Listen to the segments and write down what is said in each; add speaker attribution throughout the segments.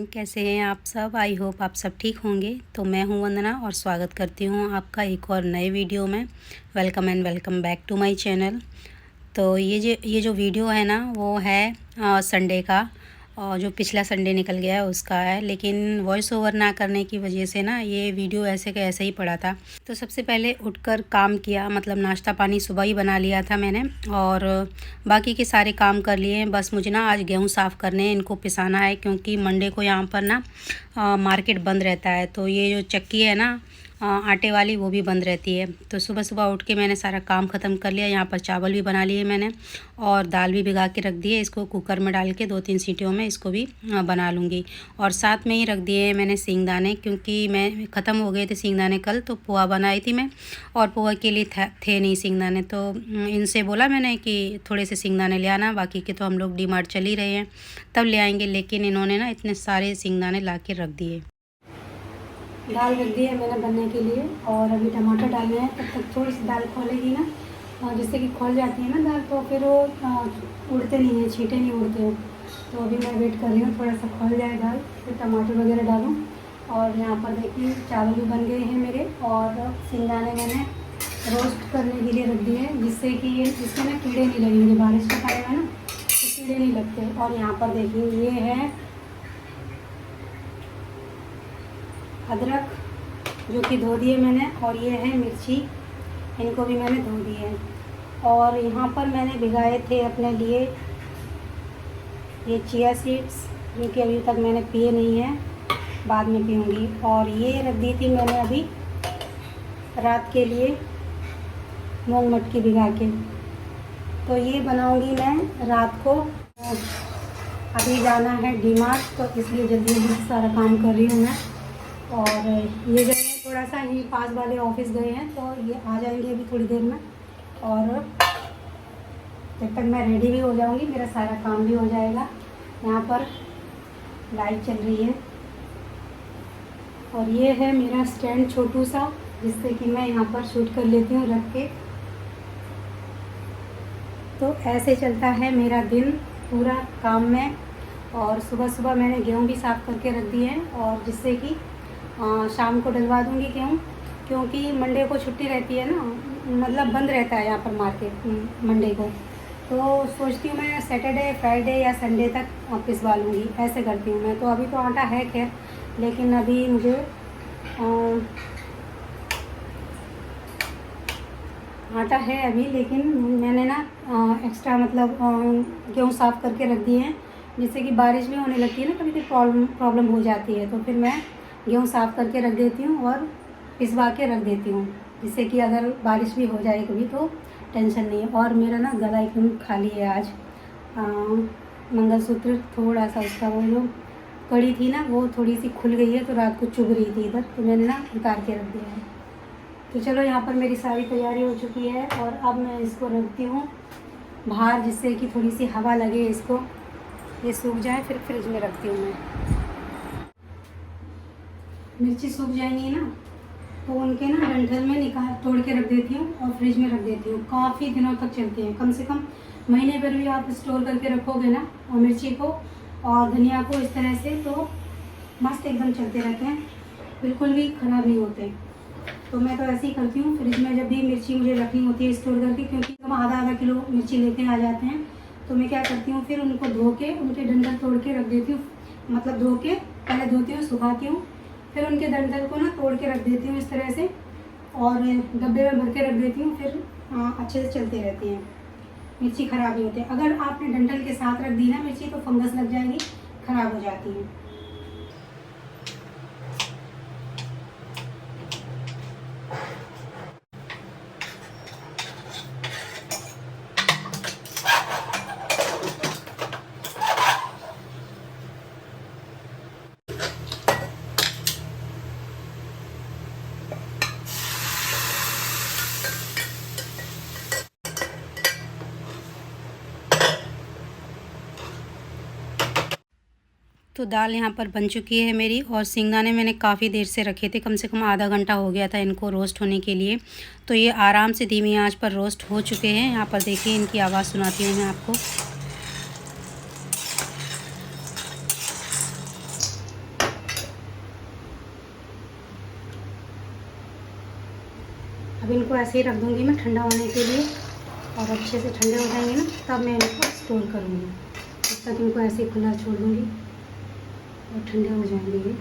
Speaker 1: कैसे हैं आप सब। आई होप आप सब ठीक होंगे। तो मैं हूं वंदना और स्वागत करती हूं आपका एक और नए वीडियो में। Welcome and welcome back to my channel. तो ये जो वीडियो है ना वो है संडे का, और जो पिछला संडे निकल गया है उसका है, लेकिन वॉइस ओवर ना करने की वजह से ना ये वीडियो ऐसे के ऐसे ही पड़ा था। तो सबसे पहले उठकर काम किया, मतलब नाश्ता पानी सुबह ही बना लिया था मैंने, और बाकी के सारे काम कर लिए हैं। बस मुझे ना आज गेहूँ साफ़ करने हैं, इनको पिसाना है, क्योंकि मंडे को यहाँ पर ना मार्केट बंद रहता है। तो ये जो चक्की है ना आटे वाली, वो भी बंद रहती है। तो सुबह सुबह उठ के मैंने सारा काम ख़त्म कर लिया। यहाँ पर चावल भी बना लिए मैंने, और दाल भी भिगा के रख दी है। इसको कुकर में डाल के 2-3 सीटियों में इसको भी बना लूँगी। और साथ में ही रख दिए हैं मैंने सींगदाने, क्योंकि मैं ख़त्म हो गए थे सींगदाने कल, तो पोहा बनाई थी मैं, और पोहा के लिए थे नहीं सींगदाने। तो इनसे बोला मैंने कि थोड़े से सींगदाने ले आना, बाकी के तो हम लोग डीमार्ट चल ही रहे हैं, तब ले आएंगे। लेकिन इन्होंने ना इतने सारे सींगदाने ला के रख दिए। दाल रख दी है मैंने बनने के लिए, और अभी टमाटर डालना है। तब तक थोड़ी सी दाल खोलेगी ना, जिससे कि खोल जाती है ना दाल, तो फिर वो उड़ते नहीं हैं, छींटे नहीं उड़ते हैं। तो अभी मैं वेट कर रही हूँ थोड़ा सा खोल जाए दाल, फिर टमाटर वगैरह डालूँ। और यहाँ पर देखिए चावल भी बन गए हैं मेरे, और सिंगाने मैंने रोस्ट करने के लिए रख दिए हैं, जिससे कि इसमें ना कीड़े नहीं लगेंगे। बारिश का टाइम है ना, तो कीड़े नहीं लगते। और यहाँ पर देखिए ये है अदरक, जो कि धो दिए मैंने, और ये है मिर्ची, इनको भी मैंने धो दिए हैं। और यहाँ पर मैंने भिगाए थे अपने लिए ये चिया सीड्स, जो कि अभी तक मैंने पिए नहीं हैं, बाद में पीऊँगी। और ये रख दी थी मैंने अभी रात के लिए मूंग मटकी भिगा के, तो ये बनाऊँगी मैं रात को। अभी जाना है डीमार्ट, तो इसलिए जल्दी जल्दी सारा काम कर रही हूँ मैं। और ये गए हैं थोड़ा सा ही पास वाले ऑफिस गए हैं, तो ये आ जाएंगे अभी थोड़ी देर में। और जब तक मैं रेडी भी हो जाऊंगी, मेरा सारा काम भी हो जाएगा। यहाँ पर लाइट चल रही है, और ये है मेरा स्टैंड छोटू सा, जिससे कि मैं यहाँ पर शूट कर लेती हूँ रख के। तो ऐसे चलता है मेरा दिन पूरा काम में। और सुबह सुबह मैंने गेहूँ भी साफ़ करके रख दिए हैं, और जिससे कि शाम को डलवा दूँगी गेहूँ, क्योंकि मंडे को छुट्टी रहती है ना, मतलब बंद रहता है यहाँ पर मार्केट मंडे को। तो सोचती हूँ मैं सैटरडे फ्राइडे या संडे तक पिसवा लूँगी, ऐसे करती हूँ मैं। तो अभी तो आटा है खैर, लेकिन अभी मुझे आटा है अभी, लेकिन मैंने ना एक्स्ट्रा मतलब गेहूँ साफ़ करके रख दिए हैं, जिससे कि बारिश भी होने लगती है ना, कभी कभी प्रॉब्लम हो जाती है। तो फिर मैं गेहूँ साफ़ करके रख देती हूँ और पिसवा के रख देती हूँ, जिससे कि अगर बारिश भी हो जाए कभी तो टेंशन नहीं है। और मेरा ना गला एकदम खाली है आज। मंगलसूत्र थोड़ा सा उसका वो जो कड़ी थी ना, वो थोड़ी सी खुल गई है, तो रात को चुभ रही थी इधर, तो मैंने ना उतार के रख दिया है। तो चलो, यहाँ पर मेरी सारी तैयारी हो चुकी है, और अब मैं इसको रखती हूँ बाहर, जिससे कि थोड़ी सी हवा लगे इसको, ये सूख जाए, फिर फ्रिज में रखती हूँ मैं। मिर्ची सूख जाएंगी ना, तो उनके ना डंठल में निकाल तोड़ के रख देती हूँ और फ्रिज में रख देती हूँ। काफ़ी दिनों तक चलते हैं, कम से कम महीने भर भी आप स्टोर करके रखोगे ना, और मिर्ची को और धनिया को इस तरह से, तो मस्त एकदम चलते रहते हैं, बिल्कुल भी ख़राब नहीं होते। तो मैं तो ऐसे ही करती हूँ, फ्रिज में जब भी मिर्ची मुझे रखनी होती है स्टोर करके, क्योंकि हम आधा किलो मिर्ची लेते आ जाते हैं, तो मैं क्या करती हूँ, फिर उनको धो के उनके डंठल तोड़ के रख देती हूँ। मतलब धो के पहले धोती हूँ, सुखाती हूँ, फिर उनके डंठल को ना तोड़ के रख देती हूँ इस तरह से, और डब्बे में भर के रख देती हूँ। फिर अच्छे से चलती रहती हैं, मिर्ची ख़राब नहीं होती। अगर आपने डंठल के साथ रख दी ना मिर्ची, तो फंगस लग जाएगी, ख़राब हो जाती है। तो दाल यहाँ पर बन चुकी है मेरी, और सिंगदाने मैंने काफ़ी देर से रखे थे, कम से कम आधा घंटा हो गया था इनको रोस्ट होने के लिए। तो ये आराम से धीमी आंच पर रोस्ट हो चुके हैं। यहाँ पर देखिए, इनकी आवाज़ सुनाती हूँ मैं आपको। इनको ऐसे ही रख दूँगी मैं ठंडा होने के लिए, और अच्छे से ठंडे हो जाएंगे ना तब मैं इनको स्टोर करूँगी। तब तक इनको ऐसे ही खुला छोड़ दूँगी और ठंडे हो जाएंगे ये।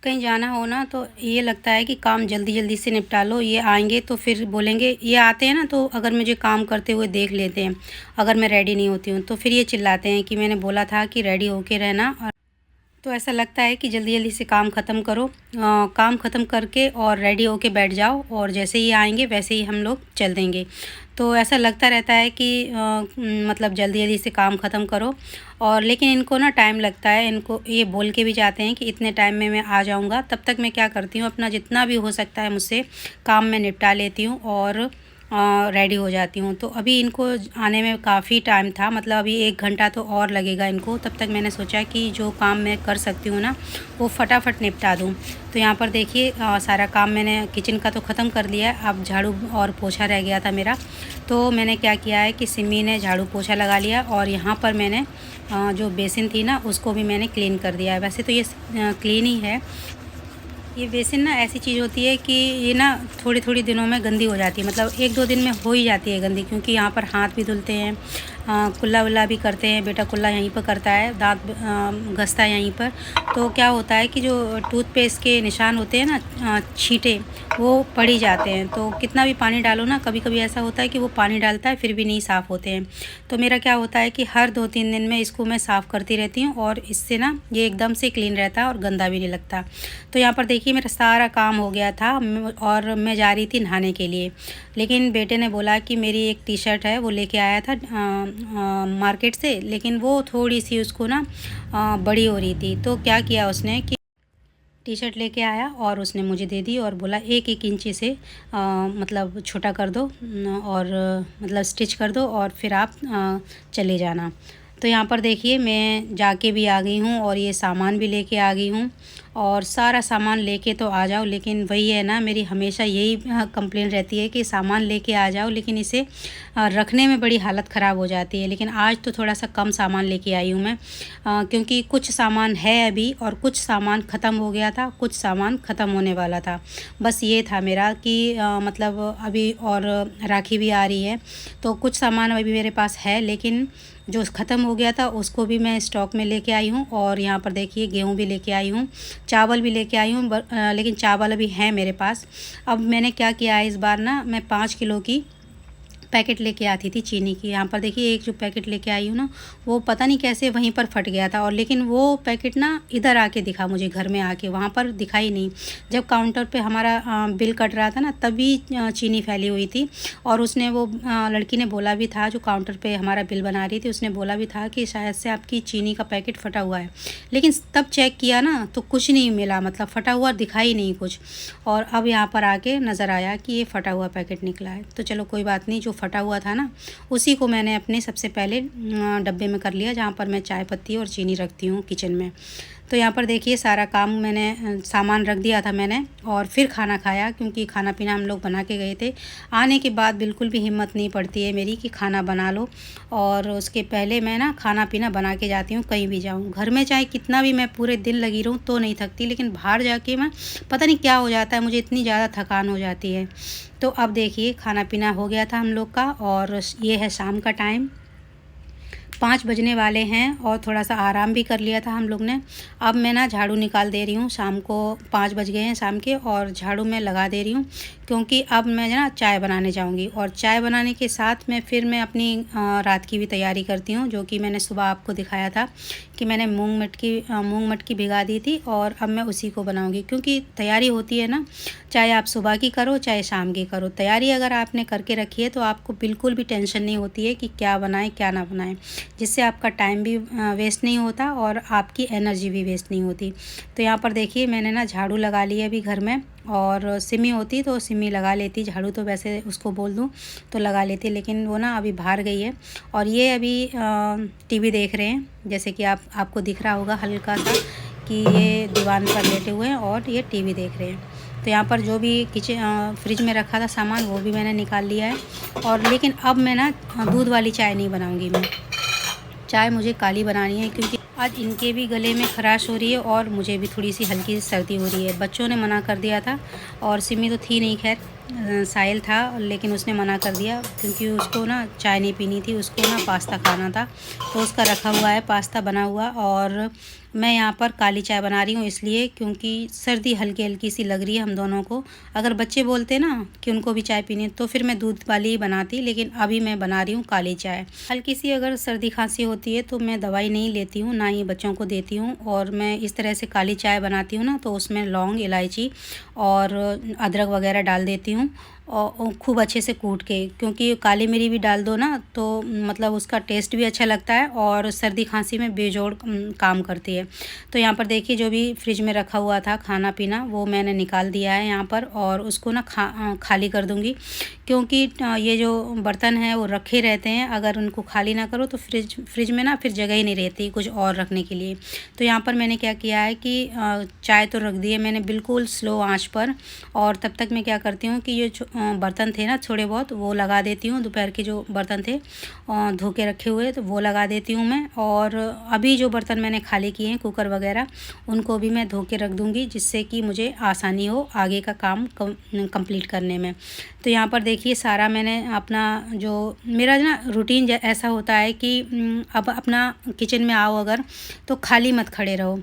Speaker 1: कहीं जाना हो ना तो ये लगता है कि काम जल्दी जल्दी से निपटा लो। ये आएंगे तो फिर बोलेंगे, ये आते हैं ना तो अगर मुझे काम करते हुए देख लेते हैं, अगर मैं रेडी नहीं होती हूँ तो फिर ये चिल्लाते हैं कि मैंने बोला था कि रेडी होके रहना। और तो ऐसा लगता है कि जल्दी जल्दी से काम ख़त्म करो, काम ख़त्म करके और रेडी होके बैठ जाओ, और जैसे ही आएंगे वैसे ही हम लोग चल देंगे। तो ऐसा लगता रहता है कि मतलब जल्दी जल्दी से काम ख़त्म करो, और लेकिन इनको ना टाइम लगता है। इनको ये बोल के भी जाते हैं कि इतने टाइम में मैं आ जाऊंगा। तब तक मैं क्या करती हूँ, अपना जितना भी हो सकता है मुझसे काम मैं निपटा लेती हूँ और रेडी हो जाती हूँ। तो अभी इनको आने में काफ़ी टाइम था, मतलब अभी 1 घंटा तो और लगेगा इनको। तब तक मैंने सोचा कि जो काम मैं कर सकती हूँ ना वो फटाफट निपटा दूँ। तो यहाँ पर देखिए सारा काम मैंने किचन का तो ख़त्म कर लिया है। अब झाड़ू और पोछा रह गया था मेरा। तो मैंने क्या किया है कि सिमी ने झाड़ू पोछा लगा लिया, और यहाँ पर मैंने जो बेसिन थी ना उसको भी मैंने क्लीन कर दिया है। वैसे तो ये क्लीन ही है। ये बेसिन ना ऐसी चीज़ होती है कि ये ना थोड़ी थोड़ी दिनों में गंदी हो जाती है, मतलब 1-2 दिन में हो ही जाती है गंदी, क्योंकि यहाँ पर हाथ भी धुलते हैं, कुल्ला वुल्ला भी करते हैं। बेटा कुल्ला यहीं पर करता है, दांत घसता है यहीं पर। तो क्या होता है कि जो टूथपेस्ट के निशान होते हैं ना, छींटे, वो पड़ ही जाते हैं। तो कितना भी पानी डालो ना, कभी कभी ऐसा होता है कि वो पानी डालता है फिर भी नहीं साफ़ होते हैं। तो मेरा क्या होता है कि हर 2-3 दिन में इसको मैं साफ़ करती रहती हूँ, और इससे ना ये एकदम से क्लीन रहता है और गंदा भी नहीं लगता। तो यहाँ पर देखिए मेरा सारा काम हो गया था, और मैं जा रही थी नहाने के लिए। लेकिन बेटे ने बोला कि मेरी एक टी शर्ट है वो लेके आया था मार्केट से, लेकिन वो थोड़ी सी उसको ना बड़ी हो रही थी। तो क्या किया उसने कि टी शर्ट लेके आया और उसने मुझे दे दी, और बोला 1-1 इंची से मतलब छोटा कर दो, और मतलब स्टिच कर दो, और फिर आप चले जाना। तो यहाँ पर देखिए मैं जाके भी आ गई हूँ, और ये सामान भी लेके आ गई हूँ। और सारा सामान लेके तो आ जाओ, लेकिन वही है ना, मेरी हमेशा यही कंप्लेन रहती है कि सामान लेके आ जाओ लेकिन इसे रखने में बड़ी हालत ख़राब हो जाती है। लेकिन आज तो थोड़ा सा कम सामान लेके आई हूँ मैं, क्योंकि कुछ सामान है अभी, और कुछ सामान ख़त्म हो गया था, कुछ सामान ख़त्म होने वाला था। बस ये था मेरा कि मतलब अभी और राखी भी आ रही है, तो कुछ सामान अभी मेरे पास है, लेकिन जो ख़त्म हो गया था उसको भी मैं स्टॉक में लेके आई हूँ। और यहाँ पर देखिए गेहूँ भी लेके आई हूँ, चावल भी लेके आई हूँ, लेकिन चावल अभी हैं मेरे पास। अब मैंने क्या किया है, इस बार ना मैं 5 किलो की पैकेट लेके आती थी चीनी की। यहाँ पर देखिए एक जो पैकेट लेके आई हूँ ना, वो पता नहीं कैसे वहीं पर फट गया था, और लेकिन वो पैकेट ना इधर आके दिखा मुझे, घर में आके, वहाँ पर दिखाई नहीं। जब काउंटर पे हमारा बिल कट रहा था ना, तभी चीनी फैली हुई थी। और उसने वो लड़की ने बोला भी था, जो काउंटर पे हमारा बिल बना रही थी, उसने बोला भी था कि शायद से आपकी चीनी का पैकेट फटा हुआ है। लेकिन तब चेक किया ना तो कुछ नहीं मिला, मतलब फटा हुआ दिखाई नहीं कुछ। और अब यहाँ पर आके नज़र आया कि ये फटा हुआ पैकेट निकला है। तो चलो कोई बात नहीं, जो फटा हुआ था ना उसी को मैंने अपने सबसे पहले डब्बे में कर लिया, जहाँ पर मैं चाय पत्ती और चीनी रखती हूँ किचन में। तो यहाँ पर देखिए सारा काम मैंने सामान रख दिया था मैंने, और फिर खाना खाया, क्योंकि खाना पीना हम लोग बना के गए थे। आने के बाद बिल्कुल भी हिम्मत नहीं पड़ती है मेरी कि खाना बना लो, और उसके पहले मैं ना खाना पीना बना के जाती हूँ कहीं भी जाऊँ। घर में चाहे कितना भी मैं पूरे दिन लगी रहूँ तो नहीं थकती, लेकिन बाहर जाके मैं पता नहीं क्या हो जाता है, मुझे इतनी ज़्यादा थकान हो जाती है। तो अब देखिए खाना पीना हो गया था हम लोग का, और ये है शाम का टाइम, 5 बजने वाले हैं, और थोड़ा सा आराम भी कर लिया था हम लोग ने। अब मैं ना झाड़ू निकाल दे रही हूँ, शाम को 5 बज गए हैं शाम के, और झाड़ू मैं लगा दे रही हूँ, क्योंकि अब मैं ना चाय बनाने जाऊँगी। और चाय बनाने के साथ में फिर मैं अपनी रात की भी तैयारी करती हूँ, जो कि मैंने सुबह आपको दिखाया था कि मैंने मूंग मटकी भिगा दी थी, और अब मैं उसी को बनाऊँगी। क्योंकि तैयारी होती है ना, चाहे आप सुबह की करो चाहे शाम की करो, तैयारी अगर आपने करके रखी है तो आपको बिल्कुल भी टेंशन नहीं होती है कि क्या बनाएं क्या ना बनाएं, जिससे आपका टाइम भी वेस्ट नहीं होता और आपकी एनर्जी भी वेस्ट नहीं होती। तो यहाँ पर देखिए मैंने ना झाड़ू लगा ली है अभी घर में, और सिमी होती तो सिमी लगा लेती, झाड़ू तो वैसे उसको बोल दूँ तो लगा लेती, लेकिन वो ना अभी बाहर गई है। और ये अभी टीवी देख रहे हैं, जैसे कि आपको दिख रहा होगा हल्का सा कि ये दीवान पर लेटे हुए हैं और ये टीवी देख रहे हैं। तो यहाँ पर जो भी किचन फ्रिज में रखा था सामान वो भी मैंने निकाल लिया है। और लेकिन अब मैं ना दूध वाली चाय नहीं बनाऊँगी, मैं चाय मुझे काली बनानी है, क्योंकि आज इनके भी गले में खराश हो रही है और मुझे भी थोड़ी सी हल्की सी सर्दी हो रही है। बच्चों ने मना कर दिया था और सिमी तो थी नहीं, खैर साहिल था, लेकिन उसने मना कर दिया क्योंकि उसको ना चाय नहीं पीनी थी, उसको ना पास्ता खाना था। तो उसका रखा हुआ है पास्ता बना हुआ। और मैं यहाँ पर काली चाय बना रही हूँ इसलिए क्योंकि सर्दी हल्की हल्की सी लग रही है हम दोनों को। अगर बच्चे बोलते ना कि उनको भी चाय पीनी है तो फिर मैं दूध वाली ही बनाती, लेकिन अभी मैं बना रही हूँ काली चाय। हल्की सी अगर सर्दी खांसी होती है तो मैं दवाई नहीं लेती हूँ, ना ही बच्चों को देती हूँ। और मैं इस तरह से काली चाय बनाती हूँ ना तो उसमें लौंग, इलायची और अदरक वगैरह डाल देती हूँ और खूब अच्छे से कूट के, क्योंकि काली मिरी भी डाल दो ना तो मतलब उसका टेस्ट भी अच्छा लगता है और सर्दी खांसी में बेजोड़ काम करती है। तो यहाँ पर देखिए जो भी फ्रिज में रखा हुआ था खाना पीना वो मैंने निकाल दिया है यहाँ पर, और उसको ना खाली कर दूँगी, क्योंकि ये जो बर्तन हैं वो रखे रहते हैं, अगर उनको खाली ना करो तो फ्रिज में ना फिर जगह ही नहीं रहती कुछ और रखने के लिए। तो यहाँ पर मैंने क्या किया है कि चाय तो रख दी है मैंने बिल्कुल स्लो आंच पर, और तब तक मैं क्या करती हूँ कि ये बर्तन थे ना थोड़े बहुत वो लगा देती हूँ, दोपहर के जो बर्तन थे धो के रखे हुए तो वो लगा देती हूँ मैं। और अभी जो बर्तन मैंने खाली किए हैं कुकर वगैरह उनको भी मैं धो के रख दूँगी, जिससे कि मुझे आसानी हो आगे का काम कंप्लीट करने में। तो यहाँ पर देखिए सारा मैंने अपना जो मेरा ना रूटीन ऐसा होता है कि अब अपना किचन में आओ अगर तो खाली मत खड़े रहो,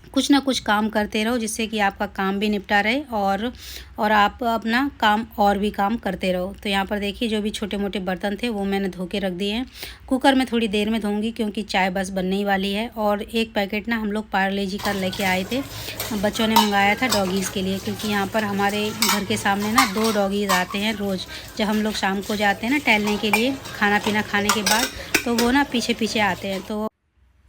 Speaker 1: कुछ ना कुछ काम करते रहो, जिससे कि आपका काम भी निपटा रहे और आप अपना काम और भी काम करते रहो। तो यहाँ पर देखिए जो भी छोटे मोटे बर्तन थे वो मैंने धो के रख दिए हैं। कुकर में थोड़ी देर में धोऊंगी क्योंकि चाय बस बनने ही वाली है। और एक पैकेट ना हम लोग पार्ले जी का लेके आए थे, बच्चों ने मंगाया था डॉगीज़ के लिए, क्योंकि यहाँ पर हमारे घर के सामने ना 2 डॉगीज़ आते हैं रोज़। जब हम लोग शाम को जाते हैं ना टहलने के लिए खाना पीना खाने के बाद, तो वो ना पीछे पीछे आते हैं। तो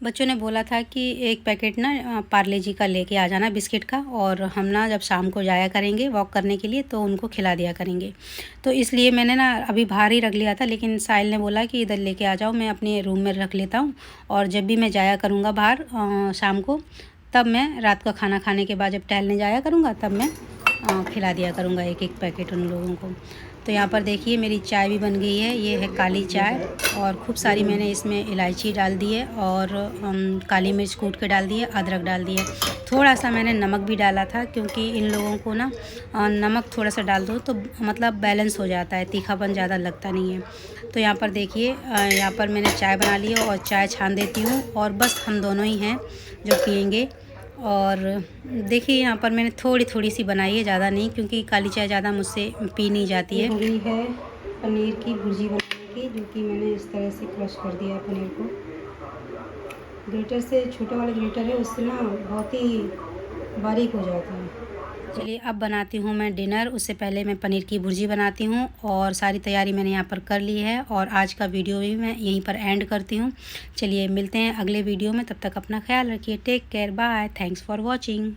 Speaker 1: बच्चों ने बोला था कि एक पैकेट ना पार्ले जी का लेके आ जाना बिस्किट का, और हम ना जब शाम को जाया करेंगे वॉक करने के लिए तो उनको खिला दिया करेंगे। तो इसलिए मैंने ना अभी बाहर ही रख लिया था, लेकिन साहिल ने बोला कि इधर लेके आ जाओ, मैं अपने रूम में रख लेता हूँ, और जब भी मैं जाया करूँगा बाहर शाम को, तब मैं रात का खाना खाने के बाद जब टहलने जाया करूँगा तब मैं खिला दिया करूँगा एक एक पैकेट उन लोगों को। तो यहाँ पर देखिए मेरी चाय भी बन गई है, ये है काली चाय, और खूब सारी मैंने इसमें इलायची डाल दी है और काली मिर्च कूट के डाल दी है, अदरक डाल दी है, थोड़ा सा मैंने नमक भी डाला था क्योंकि इन लोगों को ना नमक थोड़ा सा डाल दो तो मतलब बैलेंस हो जाता है, तीखापन ज़्यादा लगता नहीं है। तो यहाँ पर देखिए यहाँ पर मैंने चाय बना ली है और चाय छान देती हूँ, और बस हम दोनों ही हैं जो पियेंगे। और देखिए यहाँ पर मैंने थोड़ी थोड़ी सी बनाई है, ज़्यादा नहीं, क्योंकि काली चाय ज़्यादा मुझसे पी नहीं जाती है। ये है पनीर की भुर्जी बनाने की, जो कि मैंने इस तरह से क्रश कर दिया है पनीर को ग्रेटर से, छोटे वाले ग्रेटर है उससे ना बहुत ही बारीक हो जाता है। चलिए अब बनाती हूँ मैं डिनर, उससे पहले मैं पनीर की भुर्जी बनाती हूँ, और सारी तैयारी मैंने यहाँ पर कर ली है। और आज का वीडियो भी मैं यहीं पर एंड करती हूँ। चलिए मिलते हैं अगले वीडियो में, तब तक अपना ख्याल रखिए, take care, bye, thanks for watching.